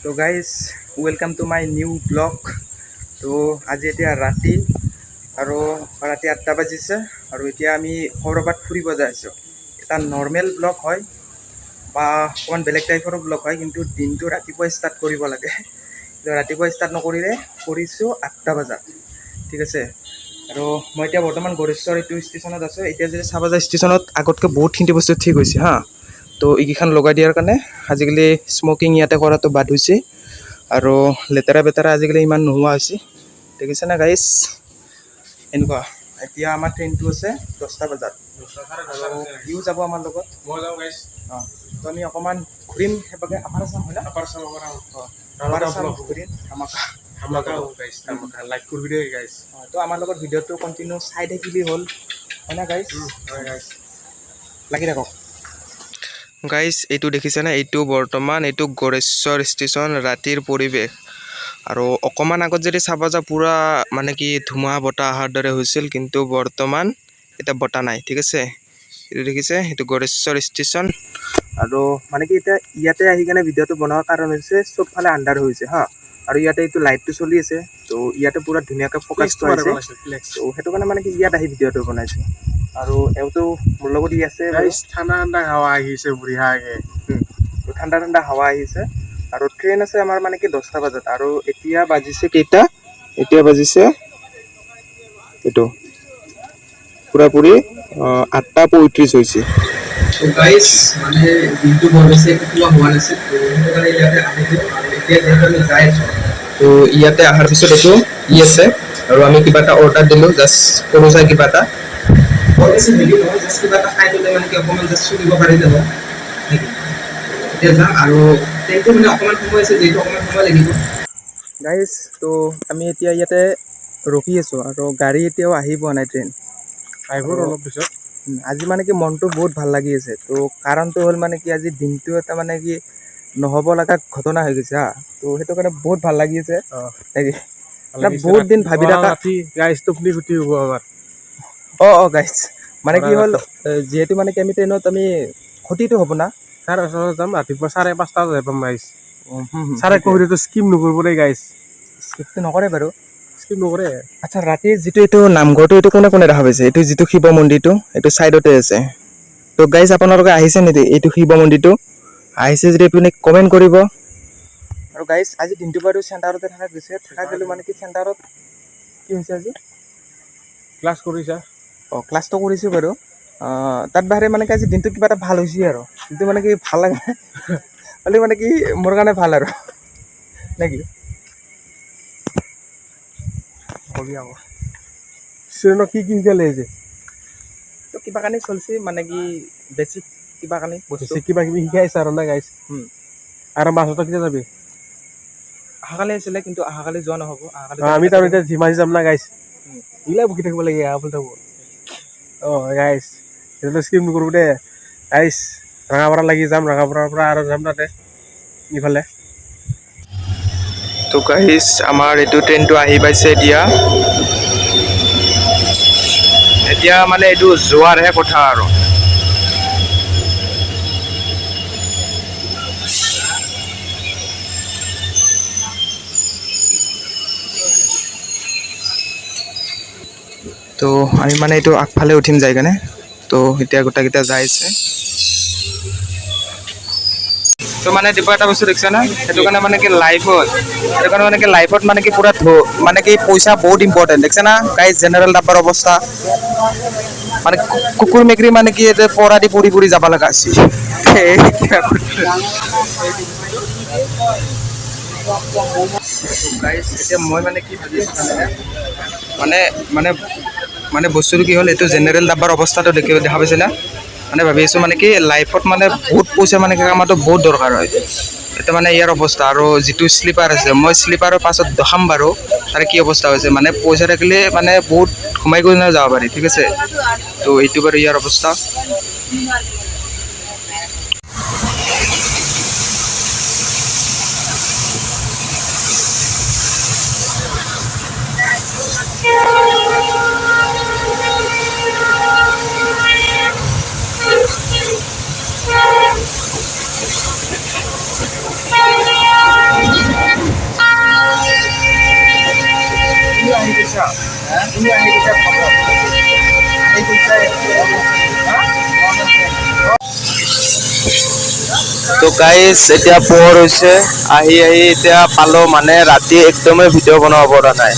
তো guys welcome to my new blog. তো আজি এতিয়া ৰাতি আৰু ৰাতি 8টা বাজিছে আৰু এতিয়া আমি ক'ৰবাত ফুৰিব যাই আছোঁ। এটা নৰ্মেল ব্লগ হয় বা অকণমান বেলেগ টাইপৰো ব্লগ হয়, কিন্তু দিনটো ৰাতিপুৱাই ষ্টাৰ্ট কৰিব লাগে। ৰাতিপুৱা ষ্টাৰ্ট নকৰিলে কৰিছোঁ 8টা বজাত, ঠিক আছে। আৰু মই এতিয়া বৰ্তমান গড়েশ্বৰ এইটো ষ্টেচনত আছোঁ। এতিয়া যদি চাব যায় ষ্টেচনত আগতকৈ বহুতখিনি বস্তু ঠিক হৈছে হা। তো এইকেইখন লগাই দিয়াৰ কাৰণে আজিকালি স্মকিং ইয়াতে কৰাটো বাদ হৈছে আৰু লেতেৰা বেতেৰা আজিকালি ইমান নোহোৱা হৈছে, দেখিছে না গাইজ। এনেকুৱা এতিয়া আমাৰ ট্ৰেইনটো আছে 10টা বজাত আৰু ইও যাব আমাৰ লগত। অঁ, তো আমি অকণমান ঘূৰিম সেইভাগে আপাৰ আছাম হয় না, আপাৰ আছাম ঘূৰিম লাইক কৰিবি দেই গাইজ। তো আমাৰ লগত ভিডিঅ'টো কণ্টিনিউ চাই থাকিলে হ'ল, হয় না গাইজ? লাগি থাকক গাইজ। এইটো দেখিছেনে, এইটো বৰ্তমান এইটো গড়েশ্বৰ ষ্টেচন ৰাতিৰ পৰিৱেশ। আৰু অকণমান আগত যদি চাব যাওঁ পূৰা মানে কি ধুমুহা বতাহ অহাৰ দৰে হৈছিল, কিন্তু বৰ্তমান এতিয়া বতাহ নাই, ঠিক আছে। এইটো দেখিছে, এইটো গড়েশ্বৰ ষ্টেচন। আৰু মানে কি এতিয়া ইয়াতে আহি কেনে ভিডিঅ'টো বনোৱাৰ কাৰণ হৈছে চবফালে আন্ধাৰ হৈছে হা, আৰু ইয়াতে এইটো লাইটটো চলি আছে। তো ইয়াতে পূৰা ধুনীয়াকৈ ফ'কাছটো আহিছে, তো সেইটো কাৰণে মানে কি ইয়াত আহি ভিডিঅ'টো বনাইছোঁ। আৰু এওঁতো মোৰ লগত ই আছে, ঠাণ্ডা ঠাণ্ডা হাৱা আহিছে বঢ়িয়াকৈ। ঠাণ্ডা ঠাণ্ডা হাৱা আহিছে আৰু ট্ৰেইন আছে আমাৰ মানে কি 10টা বজাত। আৰু এতিয়া বাজিছে কেইটা, এতিয়া বাজিছে এইটো পূৰাপূৰি 8:35 হৈছে। তো গাইজ মানে দিনটো বৰ বেছি একো খোৱা হোৱা নাছিল, তো সেইটো কাৰণে ইয়াতে আহিছোঁ। আৰু এতিয়া যিহেতু আমি যাই আছোঁ, তো ইয়াতে অহাৰ পিছত এইটো ই আছে আৰু আমি কিবা এটা অৰ্ডাৰ দিলোঁ, জাষ্ট সৰু চাই কিবা এটা। বৰ বেছি হেভি নহয়, জাষ্ট কিবা এটা খাই ল'লে মানে কি অকণমান জাষ্ট চলিব পাৰি যাব। এতিয়া যাম আৰু ট্ৰেইনটো মানে অকণমান সময় আছে, যিহেতু অকণমান সময় লাগিব গাইজ। তো আমি এতিয়া ইয়াতে ৰখি আছোঁ আৰু গাড়ী এতিয়াও আহি পোৱা নাই, ট্ৰেইন আহিব অলপ পিছত। আজি মানে কি মনটো বহুত ভাল লাগি আছে। তো কাৰণটো হ'ল মানে কি আজি দিনটো এটা মানে কি নহ'ব লগা ঘটনা হৈ গৈছে হা, তো সেইটো কাৰণে বহুত ভাল লাগি আছে। বহুত দিন ভাবি থকা গাইজ টোপনি ক্ষতি হ'ব আমাৰ। অঁ গাইজ মানে কি হ'ল, যিহেতু মানে কি আমি ট্ৰেইনত আমি ক্ষতিটো হ'ব না, 5:30 যাম, ৰাতিপুৱা 5:30 যাই পাম গাইজ। চাৰে কবিৰটো স্কিম নকৰিব দেই গাইজ, স্কিপটো নকৰে বাৰু, স্কিপ নকৰে। আচ্ছা, ৰাতিৰ যিটো এইটো নামঘৰটো এইটো কোনে কোনে দেখা পাইছে? এইটো যিটো শিৱ মন্দিৰটো এইটো ছাইডতে আছে। তো গাইজ আপোনালোকে আহিছে নেকি এইটো শিৱ মন্দিৰটো? আহিছে যদি আপুনি কমেণ্ট কৰিব। আৰু গাইজ আজি দিনটো বাৰু চেণ্টাৰতে থকা গৈছে, থকা গ'লেও মানে কি চেণ্টাৰত কি হৈছে আজি ক্লাছ কৰিছা? অঁ, ক্লাছটো কৰিছোঁ বাৰু। তাত বাহিৰে মানে কি আজি দিনটো কিবা এটা ভাল হৈছে আৰু দিনটো মানে কি ভাল লাগে হ'লে মানে কি মোৰ কাৰণে ভাল আৰু নেকি হ'বি আকৌ চিৰণক কি শিকালে আহিছে? তো কিবা কানি চলিছে মানে কি বেছিক কিবা কানি বস্তু কিবা কিবি শিকাইছে আৰু না গাইজ। আৰু মাছটো কেতিয়া যাবি? অহাকালি আছিলে, কিন্তু অহাকালি যোৱা নহ'ব। আমি তাৰমানে এতিয়া ধিমাজি যাম না গাইজ, এইগিলাই বকি থাকিব লাগে আপুনি থাকোঁ। অঁ গাইজ সেইটো স্কিপ নকৰোঁ দেই গাইজ। ৰঙাপাৰা লাগি যাম, ৰঙাপাৰাৰ পৰা আৰু যাম তাতে ইফালে। তো গাইজ আমাৰ এইটো ট্ৰেইনটো আহি পাইছে এতিয়া। এতিয়া মানে এইটো যোৱাৰহে কথা আৰু। তো আমি মানে এইটো আগফালে উঠিম যাই কেনে। তো এতিয়া গোটেইকেইটা যাই আছে। তো মানে দিব এটা বস্তু দেখিছা না, সেইটো কাৰণে মানে কি লাইফত সেইটো কাৰণে মানে কি লাইফত মানে কি পূৰা মানে কি পইচা বহুত ইম্পৰ্টেণ্ট, দেখিছে না গাইজ। জেনেৰেল ডাব্বাৰ অৱস্থা মানে কুকুৰ মেকুৰী মানে কি এতিয়া পৰা দি পৰি পৰি যাব লগা হৈছে। গাইজ এতিয়া মই মানে কি ভাবি আছোঁ মানে মানে মানে বস্তুটো কি হ'ল, এইটো জেনেৰেল ডাব্বাৰ অৱস্থাটো দেখা পাইছে না। মানে ভাবি আছোঁ মানে কি লাইফত মানে বহুত পইচা মানে কি কামাটো বহুত দৰকাৰ হয়। এতিয়া মানে ইয়াৰ অৱস্থা আৰু যিটো শ্লিপাৰ আছে, মই শ্লিপাৰৰ পাছত দেখাম বাৰু তাৰ কি অৱস্থা হৈছে। মানে পইচা থাকিলে মানে বহুত সোমাই গৈ না যাব পাৰি, ঠিক আছে। তো এইটো বাৰু ইয়াৰ অৱস্থা। তো গাইজ এতিয়া পোহৰ হৈছে আহি এতিয়া পালোঁ মানে ৰাতি একদমেই ভিডিঅ' বনাব পৰা নাই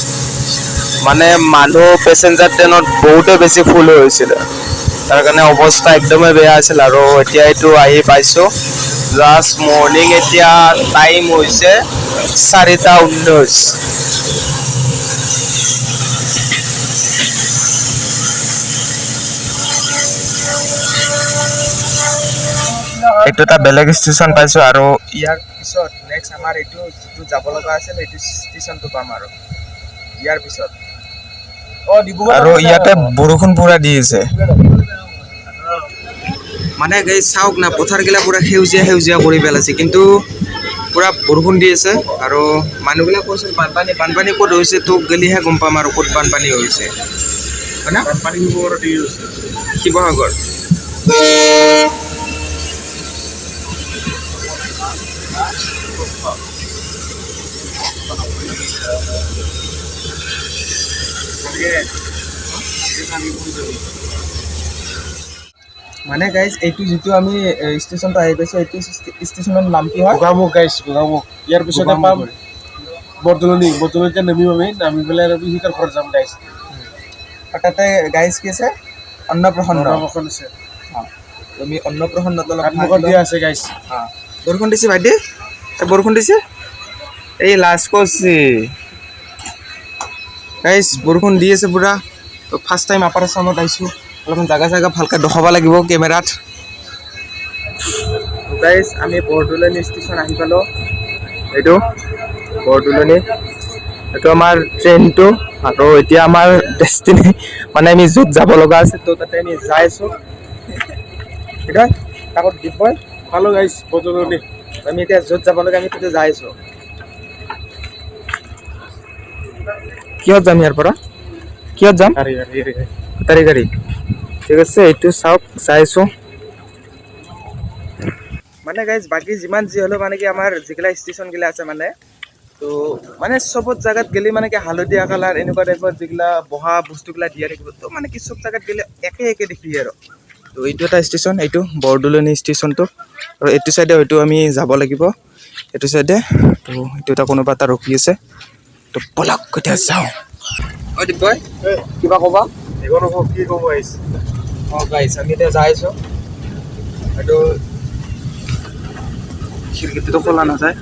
মানে মানুহ পেচেঞ্জাৰ ট্ৰেইনত বহুতে বেছি ফুল হৈছিলে তাৰ কাৰণে অৱস্থা একদমেই বেয়া আছিল আৰু এতিয়া এইটো আহি পাইছোঁ জাষ্ট মৰ্ণিং এতিয়া টাইম হৈছে 4:19 এইটো এটা বেলেগ ষ্টেচন পাইছোঁ আৰু ইয়াৰ পিছত নেক্সট আমাৰ এইটো যিটো যাব লগা আছিল সেইটো ষ্টেচনটো পাম আৰু ইয়াৰ পিছত আৰু ইয়াতে বৰষুণ পুৰা দি আছে মানে গাই চাওক না পথাৰগিলা পুৰা সেউজীয়া সেউজীয়া কৰি পেলাইছে কিন্তু পুৰা বৰষুণ দি আছে আৰু মানুহবিলাক কৈছে বানপানী ক'ত হৈছে তোক গেলিহে গম পাম আৰু ক'ত বানপানী হৈছে হয় না বানপানী শিৱসাগৰ মানে গাইজ এইটো যিটো আমি ষ্টেচনটো আহি পাইছোঁ এইটো ষ্টেচনৰ নাম কি হয় গোগামুখ গাইজ গোগামুখ ইয়াৰ পিছতে পাম বৰদলনিতে নামিম আমি নামি পেলাই আৰু সিহঁতৰ ঘৰত যাম গাইজ আৰু তাতে গাইজ কি আছে অন্নপ্ৰসন্ন আছে আমি অন্নপ্ৰসন্নত দিয়া আছে গাইজ বৰষুণ দিছে ভাইটি বৰষুণ দিছে এই লাষ্ট কৈছে গাইজ বৰষুণ দি আছে পুৰা তো ফাৰ্ষ্ট টাইম আপাৰ আছামত আহিছোঁ অলপমান জাগা ভালকৈ দেখাব লাগিব কেমেৰাত গাইজ আমি বৰদলনি ষ্টেচন আহি পালোঁ এইটো বৰদলনি এইটো আমাৰ ট্ৰেইনটো আৰু এতিয়া আমাৰ ডেষ্টিনি মানে আমি য'ত যাব লগা আছে তো তাতে আমি যাই আছোঁ এতিয়া তাকত দিব্যই পালোঁ গাইজ বৰদলনি আমি এতিয়া য'ত যাব লাগে আমি তাতে যাই আছোঁ কিহত যাম ইয়াৰ পৰা কিহত যাম গাড়ী ঠিক আছে এইটো চাওক চাইছোঁ মানে গাইজ বাকী যিমান যি হ'লেও মানে কি আমাৰ যিগিলা ষ্টেচনগিলা আছে মানে তো মানে চবত জাগাত গেলি মানে কি হালধীয়া কালাৰ এনেকুৱা টাইপৰ যিগিলা বহা বস্তুগিলা দিয়া থাকিব তো মানে কি চব জাগাত গেলে একে দেখি আৰু তো এইটো এটা ষ্টেচন এইটো বৰদলনি ষ্টেচনটো আৰু এইটো চাইডে হয়তো আমি যাব লাগিব এইটো চাইডে তো এইটো এটা কোনোবা এটা ৰখি আছে তো বলক এতিয়া যাওঁ দিব্যই কিবা ক'বা কি ক'ব আহিছে গাইজ আমি এতিয়া যাই আছোঁ এইটো খিৰিকীটো খোলা নাযায়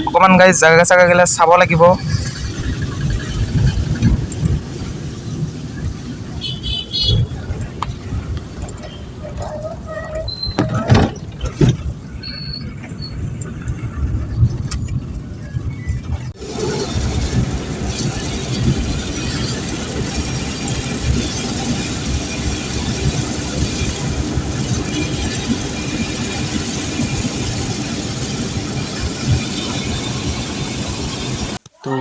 অকণমান গাইজ জাগাগিলা চাব লাগিব তো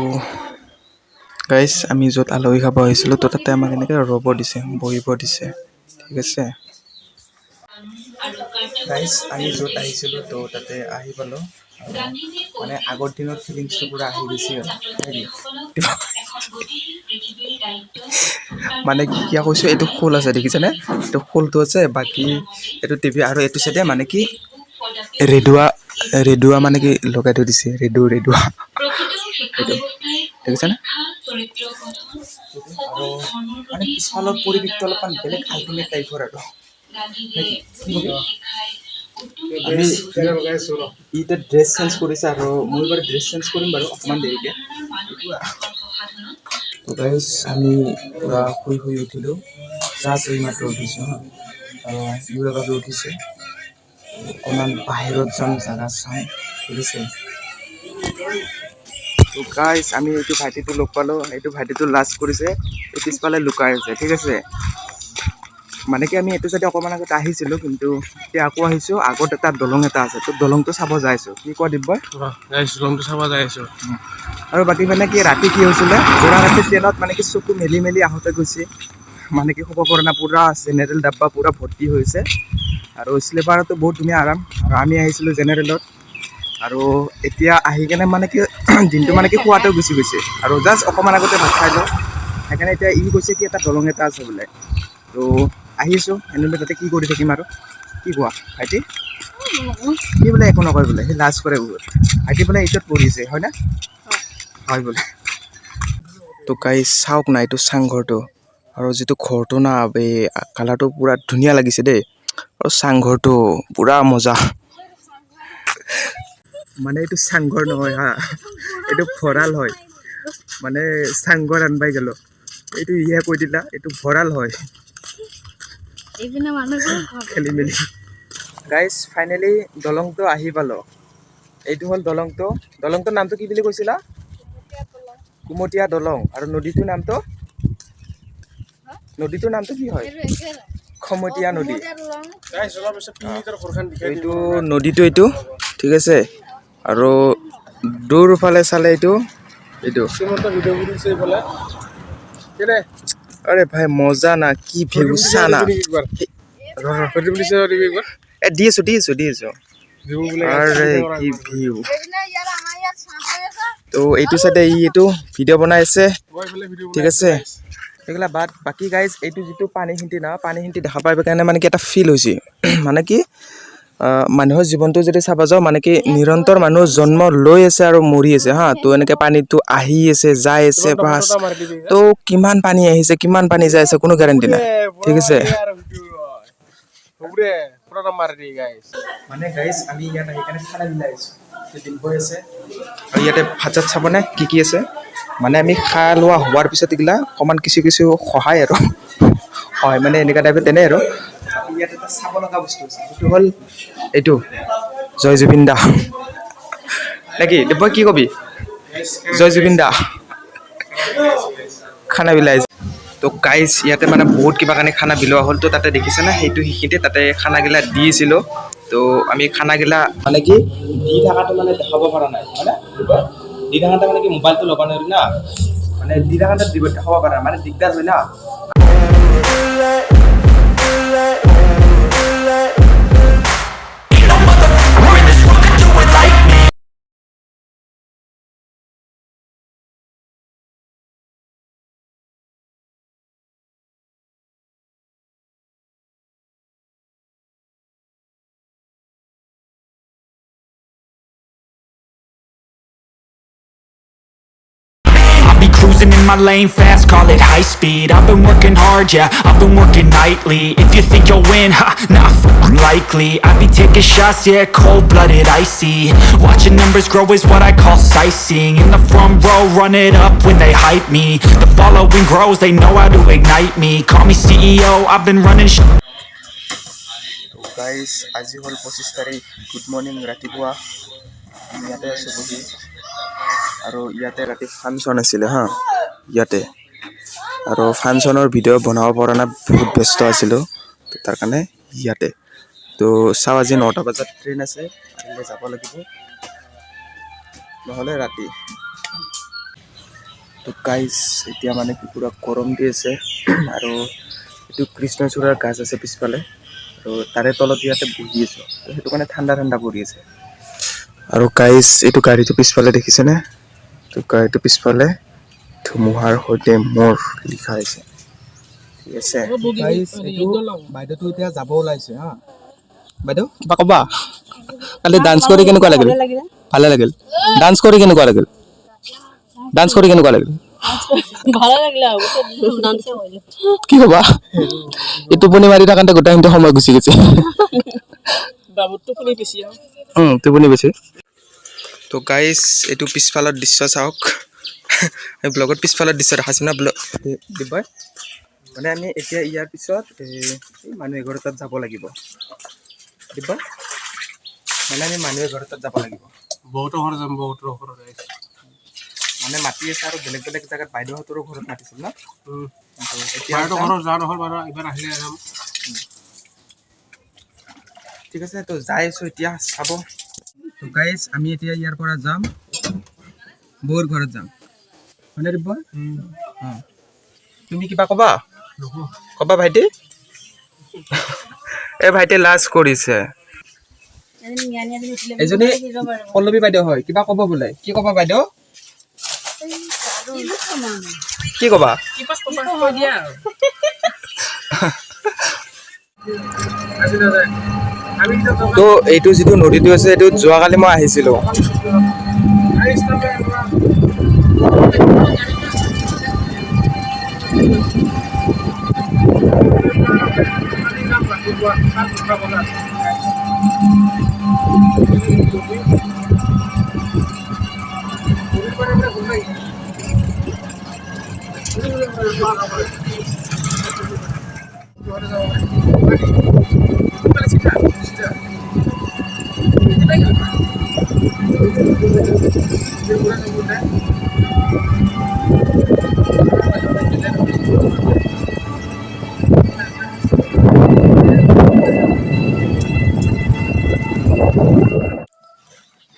গাইজ আমি য'ত আলহী খাব আহিছিলোঁ তো তাতে আমাক এনেকৈ ৰ'ব দিছে বহিব দিছে ঠিক আছে গাইজ আমি য'ত আহিছিলোঁ তো তাতে আহি পালোঁ মানে আগৰ দিনৰ ফিলিংছটো পূৰা আহি গৈছে মানে কিয় কৈছোঁ এইটো খোল আছে দেখিছেনে এইটো খোলটো আছে বাকী এইটো টিভি আৰু এইটো চাইডে মানে কি ৰেডুৱা মানে কি লগাই থৈ দিছে ৰেডুৱা এইটো দেখিছেনে আৰু মানে পিছফালৰ পৰিৱেশটো অলপমান বেলেগ আল্টিমেট টাইপৰ আৰু আমি এতিয়া ড্ৰেছ চেঞ্জ কৰিছে আৰু মই বাৰু ড্ৰেছ চেঞ্জ কৰিম বাৰু অকণমান দেৰিকৈ গাইজ আমি পূৰা শুই উঠিলোঁ জাষ্ট এইমাত্ৰ উঠিছোঁ ইউৰোপত উঠিছে অকণমান বাহিৰত যাম জাগা চাম ঠিক আছে তো গাইজ আমি এইটো ভাইটিটো লগ পালোঁ এইটো ভাইটিটো লাষ্ট কৰিছে এই পিছফালে লুকাই আছে ঠিক আছে মানে কি আমি এইটো চাইডে অকণমান আগতে আহিছিলোঁ কিন্তু এতিয়া আকৌ আহিছোঁ আগত এটা দলং এটা আছে তো দলংটো চাব যাইছোঁ কি কোৱা দিব্যই দলংটো চাব যাই আছোঁ আৰু বাকী মানে কি ৰাতি কি হৈছিলে পুৰা ৰাতি ট্ৰেইনত মানে কি চকু মেলি আহোঁতে গৈছে মানে কি শুব পৰা নাই পুৰা জেনেৰেল ডাব্বা পুৰা ভৰ্তি হৈছে আৰু শ্লিপাৰতো বহুত ধুনীয়া আৰাম আৰু আমি আহিছিলোঁ জেনেৰেলত আৰু এতিয়া আহি কেনে মানে কি দিনটো মানে কি খোৱাতেও গুচি গৈছে আৰু জাষ্ট অকণমান আগতে ভাত খাই লওঁ সেইকাৰণে এতিয়া ই কৈছে কি এটা দলং এটা আছে বোলে তো আহিছোঁ এনেকৈ তাতে কি কৰি থাকিম আৰু কি কোৱা ভাইটি সি বোলে একো নকয় বোলে সি লাজ কৰে বহুত ভাইটি বোলে এইটোত পঢ়িছে হয়নে হয় বোলে তো গাইজ চাওক না এইটো চাংঘৰটো আৰু যিটো ঘৰটো না এই কালাৰটো পূৰা ধুনীয়া লাগিছে দেই আৰু চাংঘৰটো পূৰা মজা মানে এইটো চাংঘৰ নহয় হা এইটো ভঁৰাল হয় মানে চাংঘৰ আনবাই গেল এইটো ইয়ে কৈ দিলা এইটো ভঁৰাল হয় খেলি মেলি গাইজ ফাইনেলি দলংটো আহি পালোঁ এইটো হ'ল দলংটোৰ নামটো কি বুলি কৈছিলা কুমটীয়া দলং আৰু নদীটোৰ নামটো কি হয় খমটীয়া নদী এইটো নদীটো এইটো ঠিক আছে আৰু দূৰ ফালে চালে এইটো আৰে ভাই মজা না কি ভিউ চা না দি আছো আৰে কি ভিউ তো এইটো চাইডে এইটো ভিডিঅ' বনাই আছে ঠিক আছে এইগিলা বাট বাকী গাইজ এইটো যিটো পানীখিন্তি না পানীখিন্তি দেখা পাই কাৰণে মানে কি এটা ফিল হৈছে মানে কি মানুহৰ জীৱনটো যদি চাব যাওঁ মানে কি নিৰন্তৰ মানুহ জন্ম লৈ আছে আৰু মৰি আছে হা তো এনেকৈ পানীটো আহি আছে যাই আছে বাছ তো কিমান পানী আহিছে কিমান পানী যাই আছে কোনো গেৰেণ্টি নাই ঠিক আছে মানে গাইজ আমি ইয়াত আহি কাৰণে খানা মিলাই আছোঁ ডিম্পই আছে আৰু ইয়াতে ভাত চাত চাবনে কি আছে মানে আমি খাই লোৱা হোৱাৰ পিছত এইগিলা অকণমান কিছু সহায় আৰু হয় মানে এনেকুৱা টাইপত তেনে আৰু ইয়াত এটা চাব লগা বস্তু আছে সেইটো হ'ল এইটো জয় জুবিন দা নেকি ডিম্পই কি কবি জয় জুবিন দা খানা বিলাই তো গাইজ ইয়াতে মানে বহুত কিবা কাৰণে খানা বিলোৱা হ'ল তো তাতে দেখিছেনে সেইটো সেইখিনিতে তাতে খানাগিলা দিছিলোঁ তো আমি খানাগিলা মানে কি দি থকাটো মানে দেখাব পৰা নাই হয়নে দি থকাতে মানে কি মোবাইলটো ল'ব নোৱাৰি না মানে দি থকাতে দেখাব পৰা নাই মানে দিগদাৰ হয় না Cruising in my lane fast, call it high speed. I've been working hard, yeah, I've been working nightly. If you think you'll win, ha, not likely. I be taking shots, yeah, cold-blooded, icy. Watching numbers grow is what I call sightseeing. In the front row, run it up when they hype me. The following grows, they know how to ignite me. Call me CEO, I've been running guys আজি হ'ল 25 তাৰিখ good morning ৰাতিপুৱা আমি ইয়াতে আছোঁ বহি আৰু ইয়াতে ৰাতি ফাংচন আছিলে হা ইয়াতে আৰু ফাংচনৰ ভিডিঅ' বনাব পৰা নাই বহুত ব্যস্ত আছিলোঁ তো তাৰ কাৰণে ইয়াতে তো চাওঁ আজি 9টা বজাত ট্ৰেইন আছে আহিলে যাব লাগিব নহ'লে ৰাতি তো গাইজ এতিয়া মানে কি পুৰা গৰম দি আছে আৰু এইটো কৃষ্ণচূড়াৰ গাছ আছে পিছফালে তো তাৰে তলত ইয়াতে বহি আছোঁ তো সেইটো কাৰণে ঠাণ্ডা পৰি আছে আৰু গাইজ এইটো গাড়ীটো পিছফালে দেখিছেনে তো গাড়ীটো পিছফালে ধুমুহাৰ সৈতে মোৰ লিখা আছে ঠিক আছে বাইদেউটো এতিয়া যাব ওলাইছে হা বাইদেউ কিবা ক'বা কালি ডান্স কৰি কেনেকুৱা লাগিল ভালে লাগিল ডান্স কৰি কেনেকুৱা লাগিল ভালো লাগলে ডান্সে হইলো কি ক'বা এই টোপনি মাৰি থাকোঁতে গোটেইখিনিতে সময় গুচি গৈছে বাবু টোপনি বেছি টোপনি বেছি তো গাইজ এইটো পিছফালৰ দৃশ্য চাওক আমি ব্লগত পিছফালৰ দৃশ্য দেখাইছোঁ না দিব্যই মানে আমি এতিয়া ইয়াৰ পিছত এই মানুহ এঘৰ তাত যাব লাগিব দিব্যই মানে আমি মানুহ এঘৰ তাত যাব লাগিব বহুতৰ ঘৰত যাম বহুতৰ ঘৰত মানে মাতি আছে আৰু বেলেগ জেগাত বাইদেউহঁতৰো ঘৰত মাতিছিল ন এতিয়া ঘৰত যোৱা নহ'ল বাৰু এবাৰ আহিলে যাম ঠিক আছে তো যাই আছোঁ এতিয়া চাব তো গাইজ আমি এতিয়া ইয়াৰ পৰা যাম বৌৰ ঘৰত যাম হয়নে দিব্যই অঁ তুমি কিবা ক'বা ভাইটি এই ভাইটিয়ে লাজ কৰিছে এজনী পল্লৱী বাইদেউ হয় কিবা ক'ব বোলে কি ক'বা বাইদেউ কি ক'বা তো এইটো যিটো নদীটো আছে এইটো যোৱাকালি মই আহিছিলোঁ।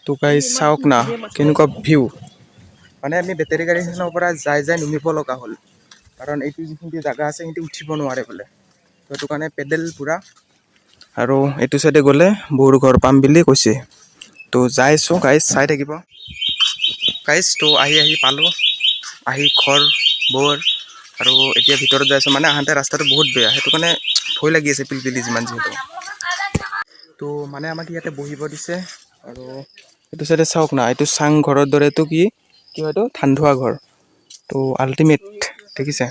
তো গাইজ চাওক না কেনেকুৱা ভিউ, মানে আমি বেটেৰী গাড়ীখনৰ পৰা যাই নুমিব লগা হ'ল, কাৰণ এইটো যিখিনি জেগা আছে সেইখিনি উঠিব নোৱাৰে বোলে। তো সেইটো কাৰণে পেডেল পূৰা, আৰু এইটো চাইডে গ'লে বৌৰ ঘৰ পাম বুলি কৈছে। তো যাইছোঁ গাইজ, চাই থাকিব গাইজ। তো আহি পালোঁ, আহি ঘৰ বৌৰ, আৰু এতিয়া ভিতৰত যাইছোঁ। মানে আহোঁতে ৰাস্তাটো বহুত বেয়া, সেইটো কাৰণে ভয় লাগি আছে পিলপিলি যিমান যিহেতু। তো মানে আমাক ইয়াতে বহিব দিছে, আৰু এইটো চাইডে চাওক না, এইটো চাং ঘৰৰ দৰেটো কি হয় এইটো ধানধোৱা ঘৰ। তো আল্টিমেট দেখিছে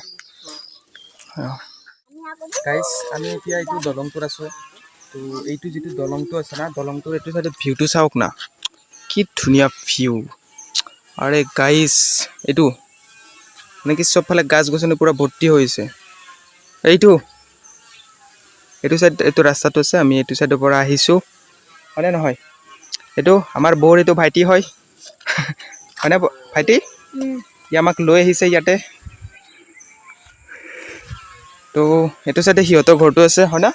গাইজ। আমি এতিয়া এইটো দলংটোত আছোঁ। তো এইটো যিটো দলংটো আছে না, দলংটোৰ এইটো চাইডে ভিউটো চাওক না, কি ধুনীয়া ভিউ। আৰে গাইজ এইটো মানে কি চবফালে গাছ গছনি পূৰা ভৰ্তি হৈছে। এইটো চাইড, এইটো ৰাস্তাটো আছে, আমি এইটো চাইডৰ পৰা আহিছোঁ, হয়নে নহয়? এইটো আমাৰ বৌৰ এইটো ভাইটি হয়, হয়নে ভাইটি? ই আমাক লৈ আহিছে ইয়াতে। তো এইটো চাইডে সিহঁতৰ ঘৰটো আছে, হয় না?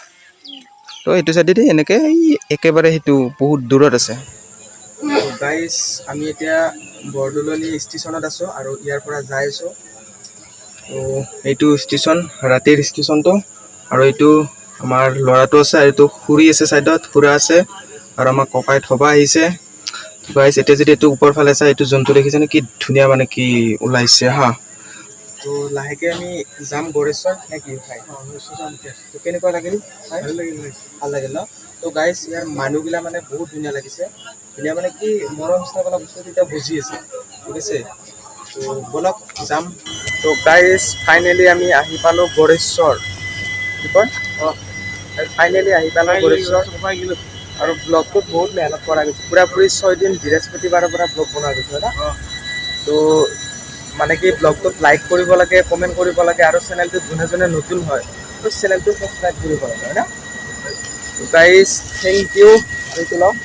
তো এইটো চাইডেদি এনেকৈ একেবাৰে সেইটো বহুত দূৰত আছে। গাইজ আমি এতিয়া বৰদলনি ষ্টেচনত আছোঁ, আৰু ইয়াৰ পৰা যাই আছোঁ। তো এইটো ষ্টেচন, ৰাতিৰ ষ্টেচনটো, আৰু এইটো আমাৰ ল'ৰাটো আছে, আৰু এইটো খুৰী আছে চাইডত, খুৰা আছে, আৰু আমাৰ ককাই থবা আহিছে। গাইজ এতিয়া যদি এইটো ওপৰ ফালে চাই, এইটো জন্তু দেখিছেনে কি ধুনীয়া, মানে কি ওলাইছে হা। তো লাহেকৈ আমি যাম গড়েশ্বৰ নে কি খাই। তো কেনেকুৱা লাগিল? ভাল লাগিল ন? তো গাইজ ইয়াৰ মানুহবিলাক মানে বহুত ধুনীয়া লাগিছে। ধুনীয়া মানে কি মৰম চেনেহ বোলা বস্তুটো এতিয়া বুজি আছে, ঠিক আছে? তো ব'লক যাম। তো গাইজ ফাইনেলি আমি আহি পালোঁ গড়েশ্বৰ, কি কয় ফাইনেলি আহি পালোঁ গড়েশ্বৰ। আৰু ব্লগটোত বহুত মেহনত কৰা গৈছে, পূৰাপূৰি 6 দিন বৃহস্পতিবাৰৰ পৰা ব্লগ বনোৱা গৈছে, হয় না? তো মানে কি ব্লগটোত লাইক কৰিব লাগে, কমেণ্ট কৰিব লাগে, আৰু চেনেলটোত যোনে নতুন হয় তো চেনেলটো ছাবস্ক্ৰাইব কৰিব লাগে, হয় না? তো গাইজ থেংক ইউ। এইটো লওক।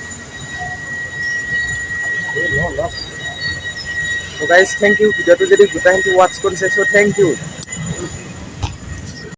তো গাইজ থেংক ইউ, ভিডিঅ'টো যদি গোটেইখিনি ৱাটচ কৰিছে, চ' থেংক ইউ।